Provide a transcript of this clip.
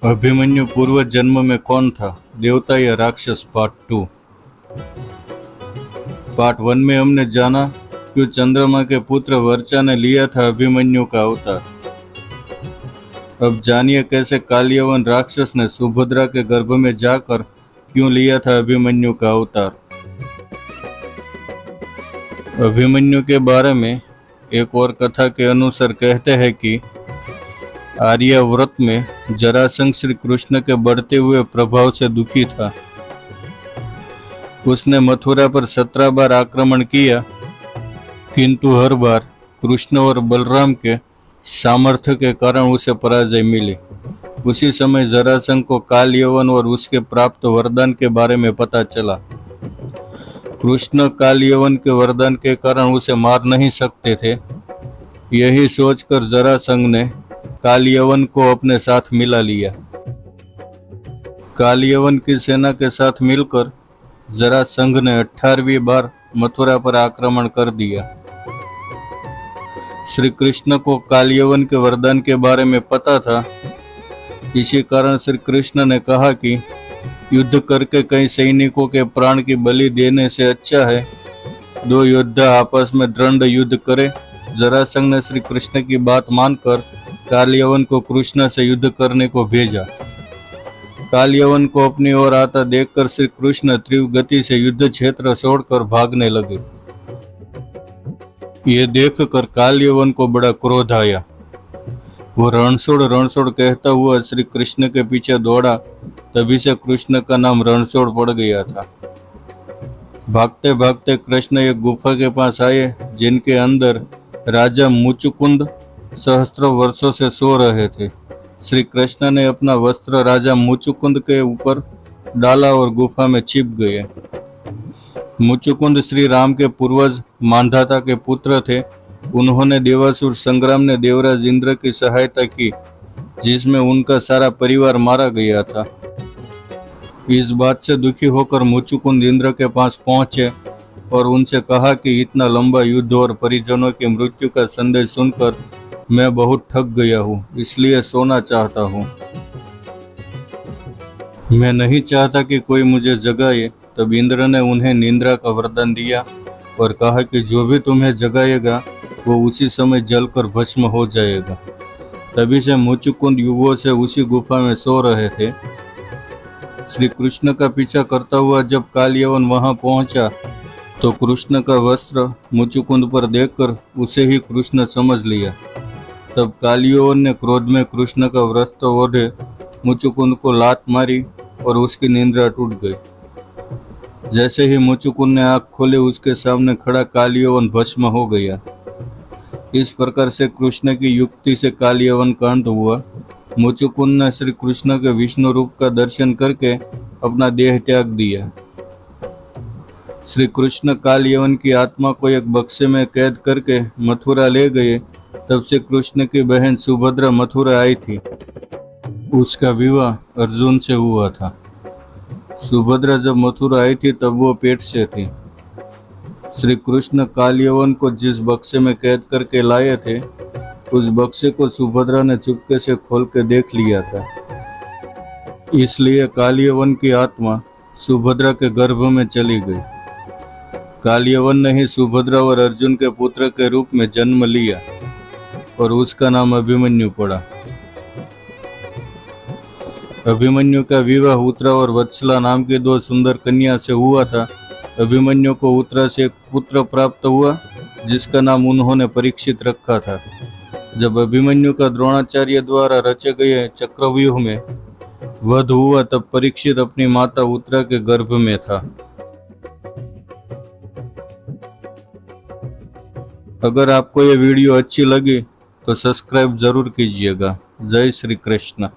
अभिमन्यु पूर्व जन्म में कौन था, देवता या राक्षस? पार्ट 2। पार्ट 1 में हमने जाना क्यों चंद्रमा के पुत्र वर्चा ने लिया था अभिमन्यु का अवतार। अब जानिए कैसे कालियवन राक्षस ने सुभद्रा के गर्भ में जाकर क्यों लिया था अभिमन्यु का अवतार। अभिमन्यु के बारे में एक और कथा के अनुसार कहते हैं कि आर्याव्रत में जरासंध श्री कृष्ण के बढ़ते हुए प्रभाव से दुखी था। उसने मथुरा पर 17 बार आक्रमण किया, किंतु हर बार कृष्ण और बलराम के सामर्थ्य के कारण उसे पराजय मिली। उसी समय जरासंध को काल यवन और उसके प्राप्त वरदान के बारे में पता चला। कृष्ण काल यवन के वरदान के कारण उसे मार नहीं सकते थे। यही सोचकर जरासंध ने काल यवन को अपने साथ मिला लिया। काल यवन की सेना के साथ मिलकर जरासंध ने 18वीं बार मथुरा पर आक्रमण कर दिया। श्री कृष्ण को काल यवन के वरदान के बारे में पता था। इसी कारण श्री कृष्ण ने कहा कि युद्ध करके कई सैनिकों के प्राण की बलि देने से अच्छा है 2 योद्धा आपस में दृढ़ युद्ध करे। जरासंध ने श्री कृष्ण की बात मानकर काल यवन को कृष्ण से युद्ध करने को भेजा। काल यवन को अपनी ओर आता देखकर श्री कृष्ण तीव्र गति से युद्ध क्षेत्र छोड़कर भागने लगे। ये देखकर काल यवन को बड़ा क्रोध आया। वो रणछोड़ रणछोड़ कहता हुआ श्री कृष्ण के पीछे दौड़ा। तभी से कृष्ण का नाम रणछोड़ पड़ गया था। भागते भागते कृष्ण एक गुफा के पास आए, जिनके अंदर राजा मुचुकुंद सहस्त्रों वर्षों से सो रहे थे। श्री कृष्ण ने अपना वस्त्र राजा मुचुकुंद के ऊपर डाला और गुफा में छिप गए। मुचुकुंद श्री राम के पूर्वज मांधाता के पुत्र थे। उन्होंने देवासुर संग्राम में देवराज इंद्र की सहायता की, जिसमें उनका सारा परिवार मारा गया था। इस बात से दुखी होकर मुचुकुंद इंद्र के पास पहुंचे और उनसे कहा कि इतना लंबा युद्ध और परिजनों की मृत्यु का संदेश सुनकर मैं बहुत थक गया हूँ, इसलिए सोना चाहता हूँ। मैं नहीं चाहता कि कोई मुझे जगाए। तब इंद्र ने उन्हें निद्रा का वरदान दिया और कहा कि जो भी तुम्हें जगाएगा वो उसी समय जलकर भस्म हो जाएगा। तभी से मुचुकुंद युगों से उसी गुफा में सो रहे थे। श्री कृष्ण का पीछा करता हुआ जब काल यवन वहां पहुंचा तो कृष्ण का वस्त्र मुचुकुंद पर देखकर उसे ही कृष्ण समझ लिया। तब काल यवन ने क्रोध में कृष्ण का वस्त्र ओढ़े मुचुकुंद को लात मारी और उसकी निद्रा टूट गई। जैसे ही मुचुकुंद ने आंख खोले, उसके सामने खड़ा काल यवन भस्म हो गया। इस प्रकार से कृष्ण की युक्ति से काल यवन का अंत हुआ। मुचुकुंद ने श्री कृष्ण के विष्णु रूप का दर्शन करके अपना देह त्याग दिया। श्री कृष्ण काल यवन की आत्मा को एक बक्से में कैद करके मथुरा ले गए। तब से कृष्ण की बहन सुभद्रा मथुरा आई थी। उसका विवाह अर्जुन से हुआ था। सुभद्रा जब मथुरा आई थी तब वो पेट से थी। श्री कृष्ण काल यवन को जिस बक्से में कैद करके लाए थे, उस बक्से को सुभद्रा ने चुपके से खोल के देख लिया था। इसलिए काल यवन की आत्मा सुभद्रा के गर्भ में चली गई। काल यवन ने ही सुभद्रा और अर्जुन के पुत्र के रूप में जन्म लिया और उसका नाम अभिमन्यु पड़ा। अभिमन्यु का विवाह उत्तरा और वत्सला नाम की 2 सुंदर कन्या से हुआ था। अभिमन्यु को उत्तरा से एक पुत्र प्राप्त हुआ, जिसका नाम उन्होंने परीक्षित रखा था। जब अभिमन्यु का द्रोणाचार्य द्वारा रचे गए चक्रव्यूह में वध हुआ, तब परीक्षित अपनी माता उत्तरा के गर्भ में था। अगर आपको ये वीडियो अच्छी लगी तो सब्सक्राइब जरूर कीजिएगा। जय श्री कृष्ण।